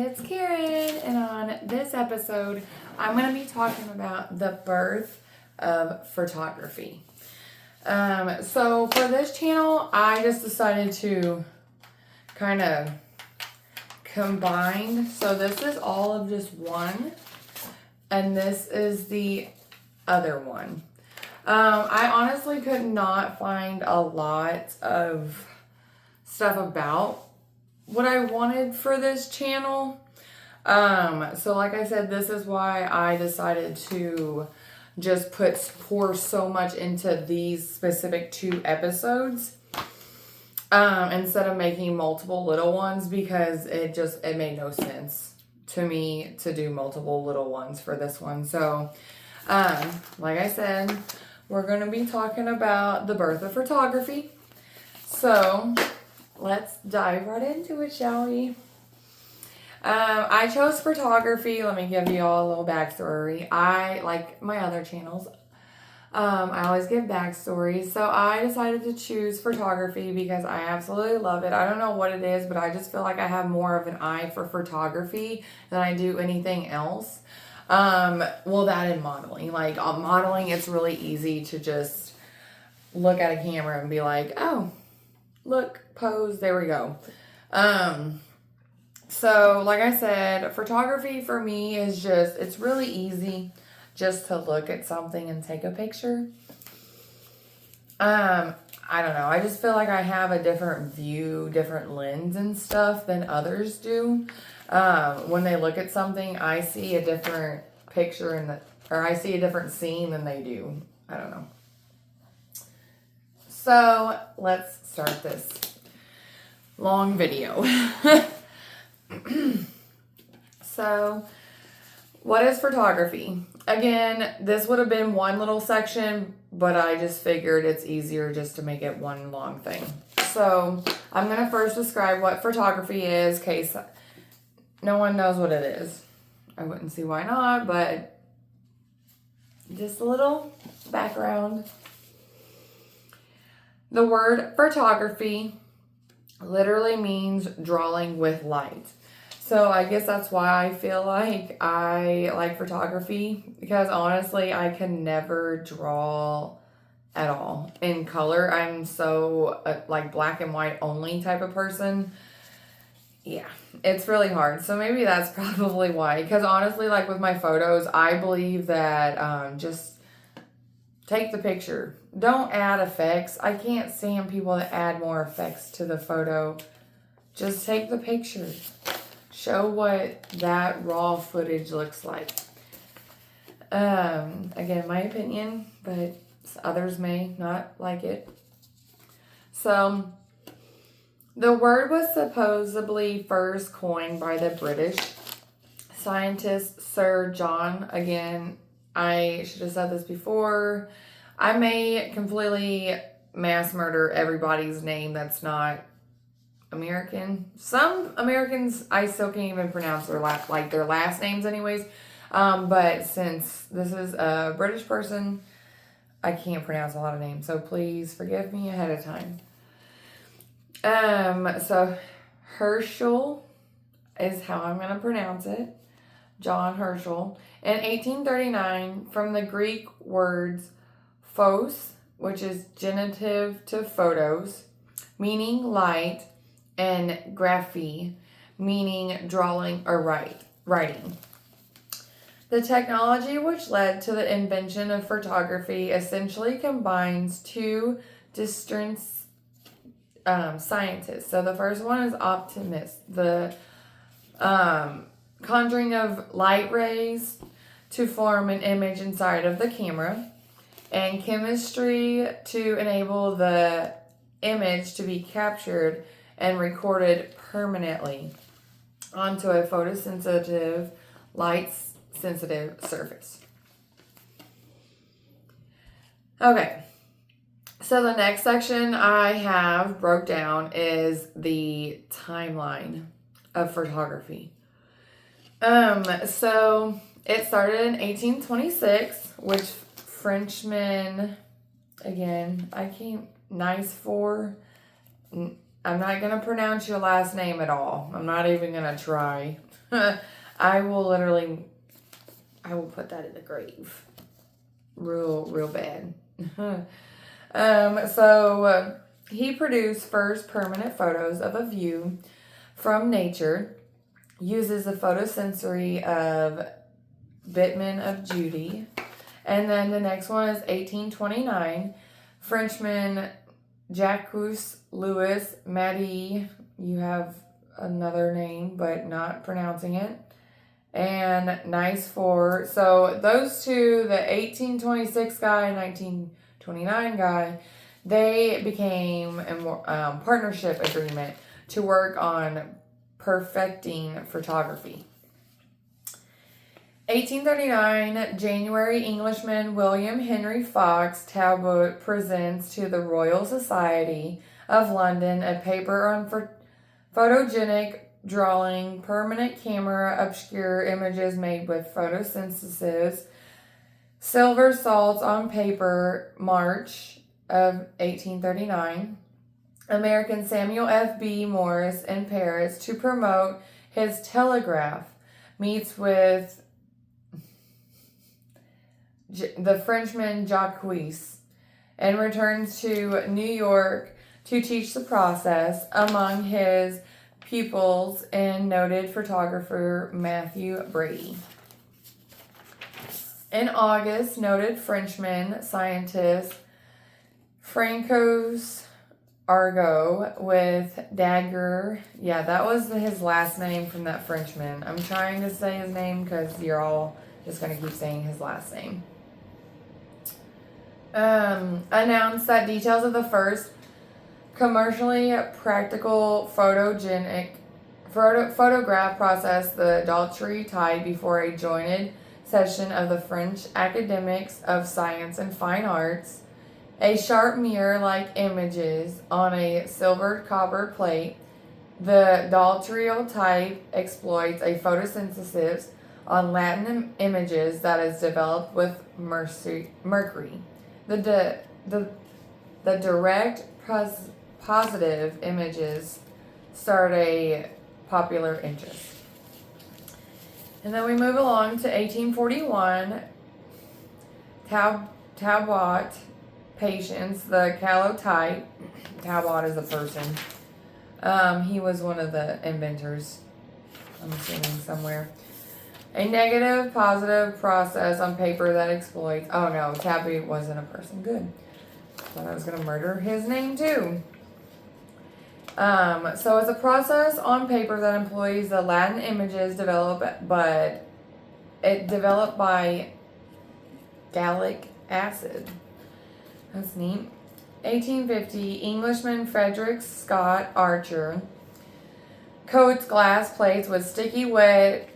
it's Karen, and on this episode, I'm going to be talking about the birth of photography. So for this channel, I just decided to kind of combine. So this is all of just one, and this is the other one. I honestly could not find a lot of stuff about what I wanted for this channel. So like I said, this is why I decided to just pour so much into these specific 2 episodes instead of making multiple little ones, because it made no sense to me to do multiple little ones for this one. So like I said, we're going to be talking about the birth of photography. So let's dive right into it, shall we? I chose photography. Let me give you all a little backstory. I, like my other channels, I always give backstories. So I decided to choose photography because I absolutely love it. I don't know what it is, but I just feel like I have more of an eye for photography than I do anything else. Well, that and modeling. Like modeling, it's really easy to just look at a camera and be like, oh, look, pose, there we go. So like I said, photography for me is it's really easy just to look at something and take a picture. I don't know. I just feel like I have a different view, different lens and stuff than others do. When they look at something, I see a different picture or I see a different scene than they do. I don't know. So let's start this long video. So, what is photography? Again, this would have been one little section, but I just figured it's easier just to make it one long thing. So, I'm going to first describe what photography is, in case no one knows what it is. I wouldn't see why not, but just a little background. The word photography literally means drawing with light. So I guess that's why I feel like I like photography, because honestly, I can never draw at all in color. I'm so like black and white only type of person. Yeah, it's really hard. So maybe that's probably why, because honestly, like with my photos, I believe that just take the picture. Don't add effects. I can't stand people that add more effects to the photo. Just take the picture. Show what that raw footage looks like. Again, my opinion, but others may not like it. So, the word was supposedly first coined by the British scientist Sir John. Again, I should have said this before. I may completely mass murder everybody's name that's not American. Some Americans, I still can't even pronounce their last names anyways. But since this is a British person, I can't pronounce a lot of names. So please forgive me ahead of time. So Herschel is how I'm going to pronounce it. John Herschel. In 1839, from the Greek words phos, which is genitive to photos, meaning light, and graphy, meaning drawing or writing. The technology which led to the invention of photography essentially combines 2 distinct scientists. So the first one is optimist, the conjuring of light rays to form an image inside of the camera, and chemistry to enable the image to be captured and recorded permanently onto a photosensitive, light-sensitive surface. Okay, so the next section I have broke down is the timeline of photography. So it started in 1826, which Frenchman, again, I'm not going to pronounce your last name at all. I'm not even going to try. I will put that in the grave. Real bad. He produced first permanent photos of a view from nature, uses the photosensory of Bitman of Judy. And then the next one is 1829. Frenchman Jacques Louis Matty, you have another name, but not pronouncing it. And Nice 4. So those two, the 1826 guy and 1929 guy, they became a partnership agreement to work on perfecting photography. 1839, January, Englishman William Henry Fox Talbot presents to the Royal Society of London a paper on photogenic drawing, permanent camera obscure images made with photosynthesis, silver salts on paper, March of 1839. American Samuel F.B. Morse in Paris to promote his telegraph, meets with the Frenchman Jacques, and returns to New York to teach the process. Among his pupils and noted photographer Matthew Brady. In August, noted Frenchman scientist Francois Argot with Dagger. Yeah, that was his last name from that Frenchman. I'm trying to say his name because you're all just going to keep saying his last name. Announced that details of the first commercially practical photograph process, the Daltrey type, before a jointed session of the French Academics of Science and Fine Arts. A sharp mirror-like images on a silvered copper plate. The Daltrey type exploits a photosynthesis on Latin images that is developed with mercury. The direct positive images start a popular interest. And then we move along to 1841. Talbot patients, the calotype. Talbot is a person. He was one of the inventors, I'm assuming somewhere. A negative positive process on paper that exploits. Oh no, Tabby wasn't a person. Good. Thought I was going to murder his name too. So it's a process on paper that employs the Latin images developed by gallic acid. That's neat. 1850, Englishman Frederick Scott Archer coats glass plates with sticky wet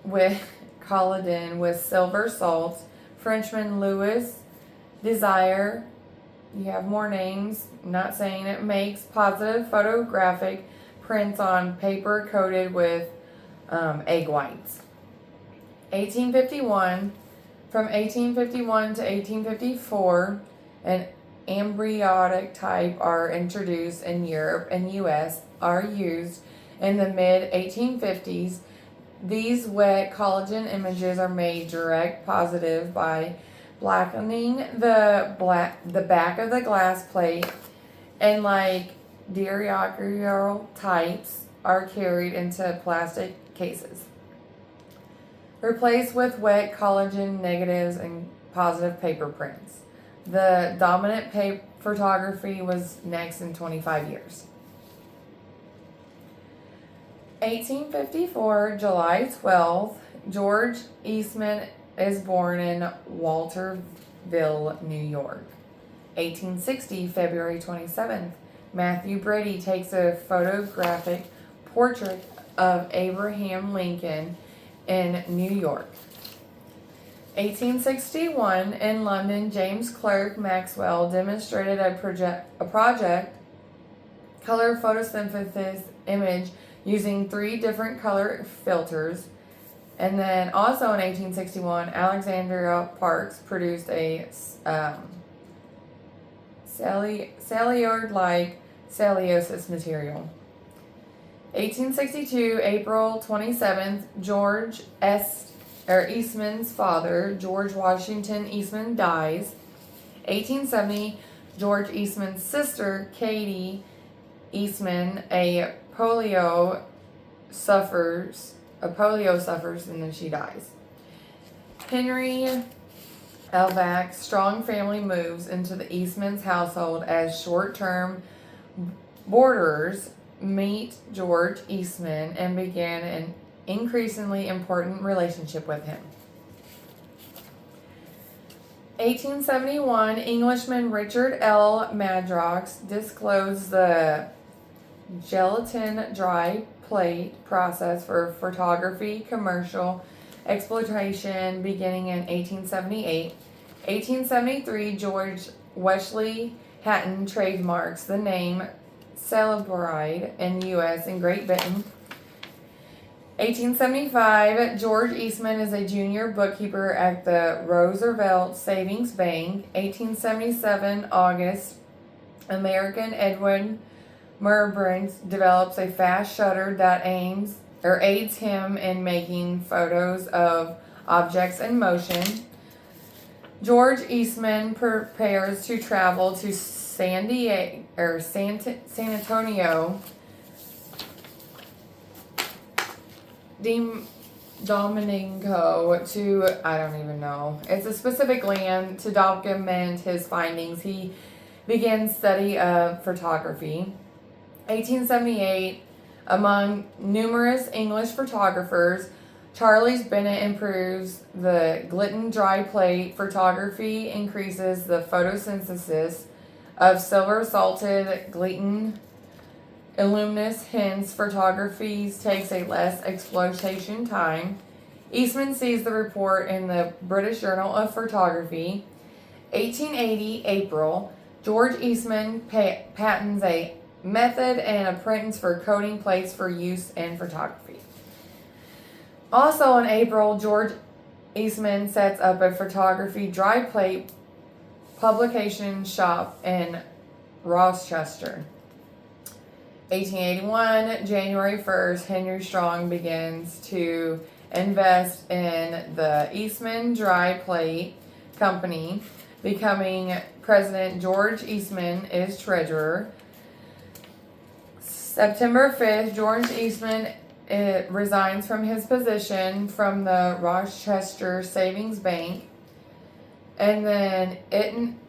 with collodion with silver salts. Frenchman Louis Desire, you have more names, not saying it, makes positive photographic prints on paper coated with egg whites. 1851, from 1851 to 1854, an embryonic type are introduced in Europe and U.S. are used in the mid-1850s. These wet collagen images are made direct positive by blackening the back of the glass plate, and like daguerreotypes types are carried into plastic cases. Replaced with wet collagen negatives and positive paper prints. The dominant photography was next in 25 years. 1854, July 12th, George Eastman is born in Walterville, New York. 1860, February 27th, Matthew Brady takes a photographic portrait of Abraham Lincoln in New York. 1861, in London, James Clerk Maxwell demonstrated a project color photosynthesis image using 3 different color filters. And then also in 1861, Alexandria Parks produced a celluloid-like cellulose material. 1862, April 27th, Eastman's father, George Washington Eastman, dies. 1870, George Eastman's sister, Katie Eastman, suffers, and then she dies. Henry Elvack's strong family moves into the Eastman's household as short-term boarders meet George Eastman and begin an increasingly important relationship with him. 1871, Englishman Richard L. Madrox disclosed the gelatin dry plate process for photography commercial exploitation beginning in 1878. 1873, George Wesley Hatton trademarks the name Celluloid in the U.S. and Great Britain. 1875, George Eastman is a junior bookkeeper at the Roosevelt Savings Bank. 1877, August, American Edwin Murbridge develops a fast shutter that aids him in making photos of objects in motion. George Eastman prepares to travel to San Antonio Domingo to, I don't even know, it's a specific land to document his findings. He begins study of photography. 1878, among numerous English photographers, Charles Bennett improves the Glidden dry plate photography, increases the photosynthesis of silver salted Glidden illuminous, hence photography takes a less exploitation time. Eastman sees the report in the British Journal of Photography. 1880, April, George Eastman patents a method and apprentice for coating plates for use in photography. Also in April, George Eastman sets up a photography dry plate publication shop in Rochester. 1881, January 1st, Henry Strong begins to invest in the Eastman Dry Plate Company, becoming president. George Eastman is treasurer. September 5th, George Eastman resigns from his position from the Rochester Savings Bank. And then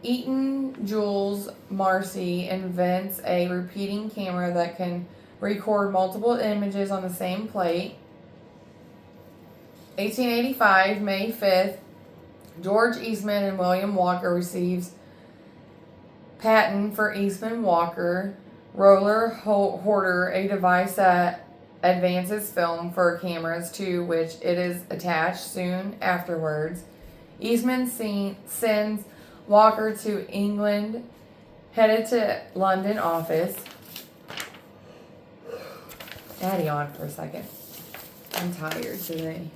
Eaton Jules Marcy invents a repeating camera that can record multiple images on the same plate. 1885, May 5th, George Eastman and William Walker receives patent for Eastman Walker Roller Holder, a device that advances film for cameras to which it is attached soon afterwards. Eastman sends Walker to England, headed to London office. Daddy on for a second. I'm tired today.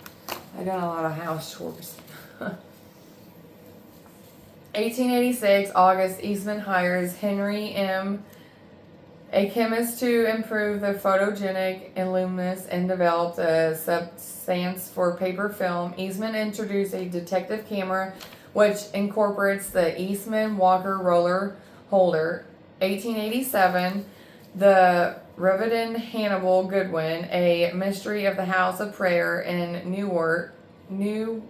I got a lot of house chores. 1886, August, Eastman hires Henry M., a chemist, to improve the photogenic illuminous and develop a substance for paper film. Eastman introduced a detective camera which incorporates the Eastman Walker Roller Holder. 1887, the Reverend Hannibal Goodwin, a mystery of the House of Prayer in Newark, New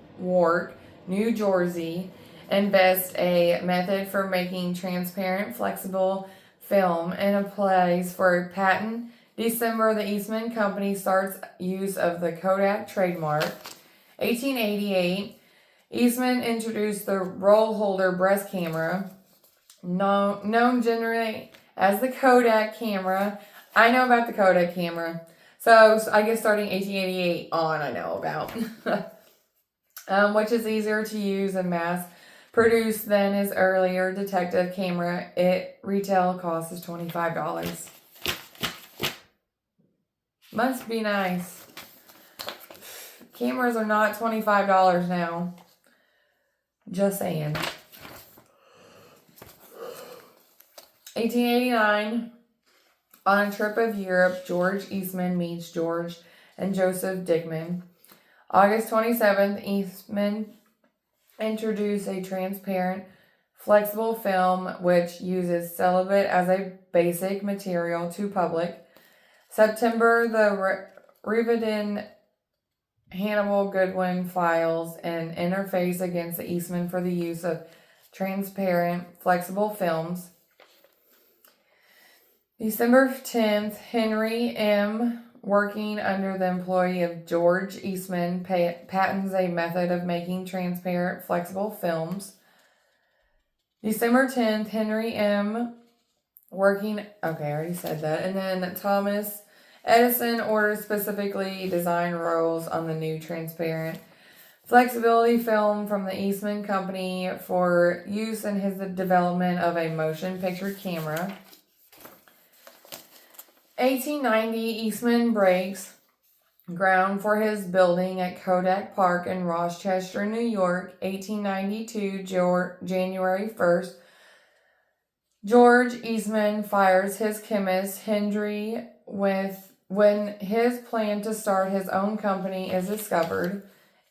Jersey, invents a method for making transparent, flexible film and applies for a patent. December, the Eastman Company starts use of the Kodak trademark. 1888, Eastman introduced the roll holder breast camera, known generally as the Kodak camera. I know about the Kodak camera. So I guess starting 1888 on, I know about. Which is easier to use and mass produced than his earlier detective camera. It retail cost is $25. Must be nice. Cameras are not $25 now. Just saying. 1889, On a trip of Europe, George Eastman meets George and Joseph Dickman. August 27th, Eastman introduced a transparent, flexible film which uses celibate as a basic material to public. September, the Riveton Hannibal Goodwin files an interface against the Eastman for the use of transparent, flexible films. December 10th, Henry M., working under the employ of George Eastman, patents a method of making transparent, flexible films. December 10th, Henry M., working... Okay, I already said that. And then Thomas Edison orders specifically designed rolls on the new transparent flexibility film from the Eastman Company for use in his development of a motion picture camera. 1890, Eastman breaks ground for his building at Kodak Park in Rochester, New York. 1892, January 1st, George Eastman fires his chemist Hendry when his plan to start his own company is discovered.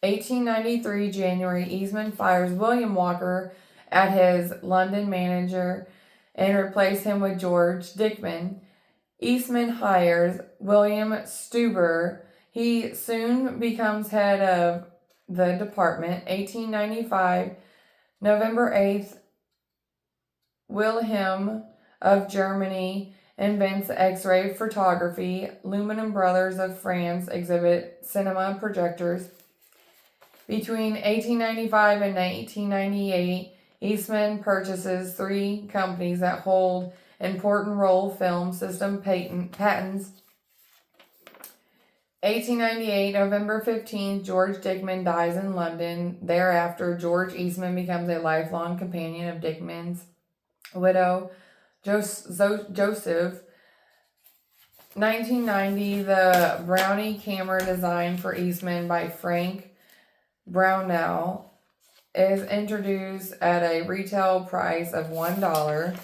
1893, January, Eastman fires William Walker at his London manager and replaces him with George Dickman. Eastman hires William Stuber. He soon becomes head of the department. 1895, November 8th, Wilhelm of Germany invents X-ray photography. Luminon Brothers of France exhibit cinema projectors. Between 1895 and 1898, Eastman purchases 3 companies that hold important roll film system patents. 1898, November 15th, George Dickman dies in London. Thereafter, George Eastman becomes a lifelong companion of Dickman's widow, Joseph. 1990, the Brownie camera designed for Eastman by Frank Brownell is introduced at a retail price of $1.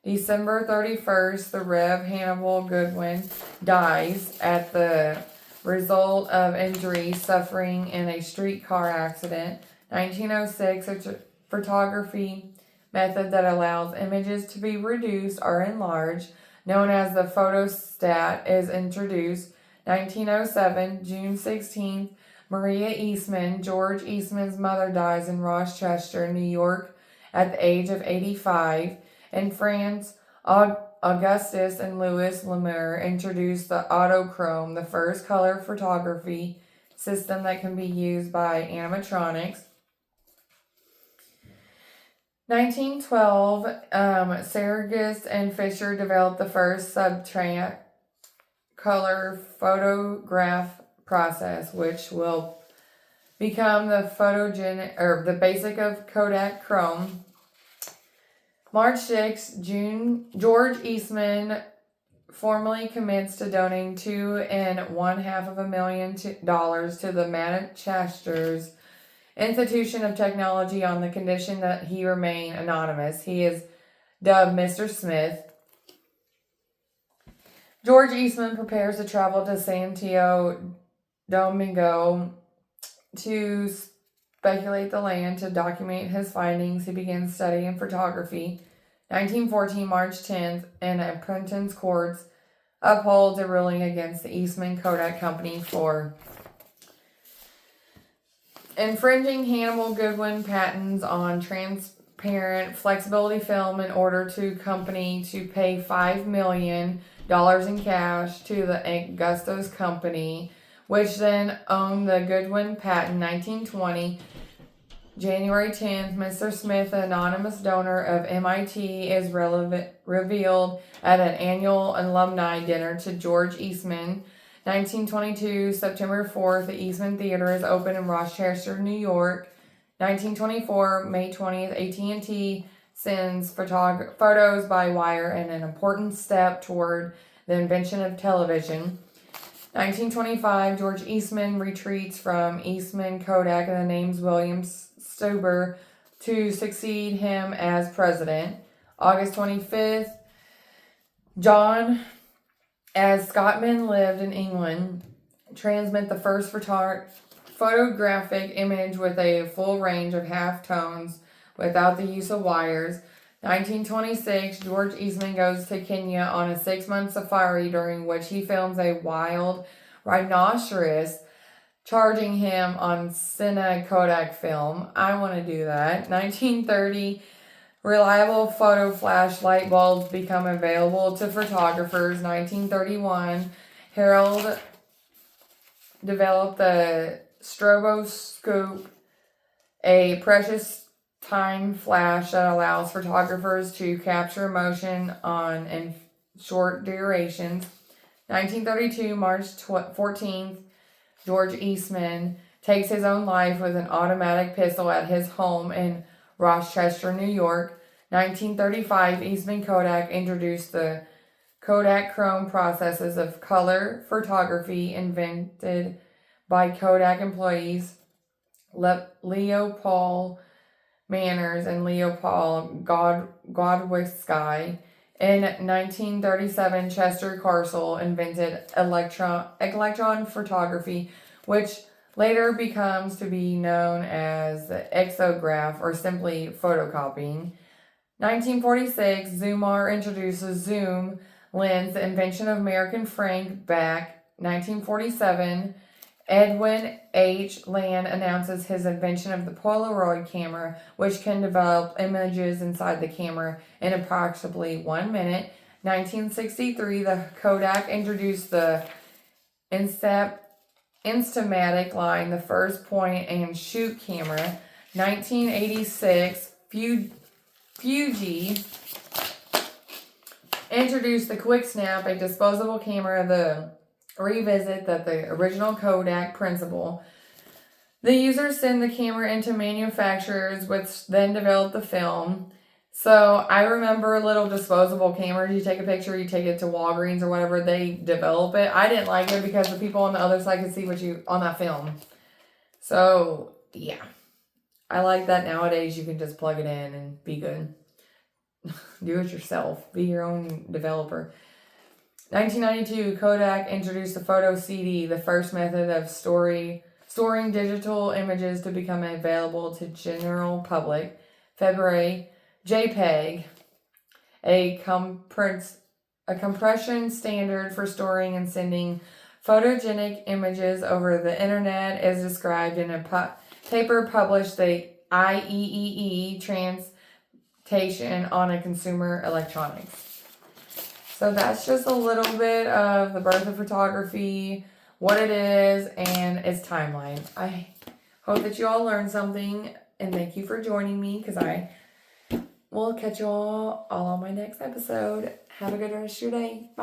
December 31st, the Rev. Hannibal Goodwin dies at the result of injuries suffering in a streetcar accident. 1906, a photography method that allows images to be reduced or enlarged, known as the photostat, is introduced. 1907, June 16th, Maria Eastman, George Eastman's mother, dies in Rochester, New York, at the age of 85. In France, Augustus and Louis Lumiere introduced the autochrome, the first color photography system that can be used by animatronics. 1912, Sargis and Fisher developed the first subtract color photograph process, which will become the basic of Kodachrome. March 6, George Eastman formally commits to donating $2.5 million to the Manchester's Institution of Technology on the condition that he remain anonymous. He is dubbed Mr. Smith. George Eastman prepares to travel to Santo Domingo to speculate the land. To document his findings, he begins studying photography. 1914, March 10th, an apprentice courts upholds a ruling against the Eastman Kodak Company for infringing Hannibal Goodwin patents on transparent flexibility film in order to company to pay $5 million in cash to the Augustus Company, which then owned the Goodwin patent. 1920, January 10th, Mr. Smith, an anonymous donor of MIT, is revealed at an annual alumni dinner to George Eastman. 1922, September 4th, the Eastman Theater is opened in Rochester, New York. 1924, May 20th, AT&T sends photos by wire and an important step toward the invention of television. 1925, George Eastman retreats from Eastman Kodak and names William Stuber to succeed him as president. August 25th, John as Scotland lived in England, transmit the first photographic image with a full range of half tones without the use of wires. 1926, George Eastman goes to Kenya on a 6-month safari during which he films a wild rhinoceros charging him on Cine Kodak film. I want to do that. 1930, reliable photo flash light bulbs become available to photographers. 1931, Harold developed the stroboscope, a precious time flash that allows photographers to capture motion in short durations. 1932, March 14th, George Eastman takes his own life with an automatic pistol at his home in Rochester, New York. 1935, Eastman Kodak introduced the Kodachrome processes of color photography invented by Kodak employees Leopold Manners and Leopold Godwinski. In 1937, Chester Carcel invented electron photography, which later becomes to be known as the exograph or simply photocopying. 1946, Zoomar introduces zoom lens, the invention of American Frank Back. 1947, Edwin H. Land announces his invention of the Polaroid camera, which can develop images inside the camera in approximately 1 minute. 1963, the Kodak introduced the Instamatic line, the first point and shoot camera. 1986, Fuji introduced the Quick Snap, a disposable camera, the revisit that the original Kodak principle. The users send the camera into manufacturers, which then develop the film. So I remember little disposable cameras. You take a picture, you take it to Walgreens or whatever, they develop it. I didn't like it because the people on the other side could see what you on that film. So yeah, I like that nowadays you can just plug it in and be good. Do it yourself. Be your own developer. 1992, Kodak introduced the photo CD, the first method of storing digital images to become available to general public. February, JPEG, a compression standard for storing and sending photogenic images over the internet, is described in a paper published the IEEE Transportation on a Consumer Electronics. So that's just a little bit of the birth of photography, what it is, and its timeline. I hope that you all learned something, and thank you for joining me, because I will catch you all on my next episode. Have a good rest of your day. Bye.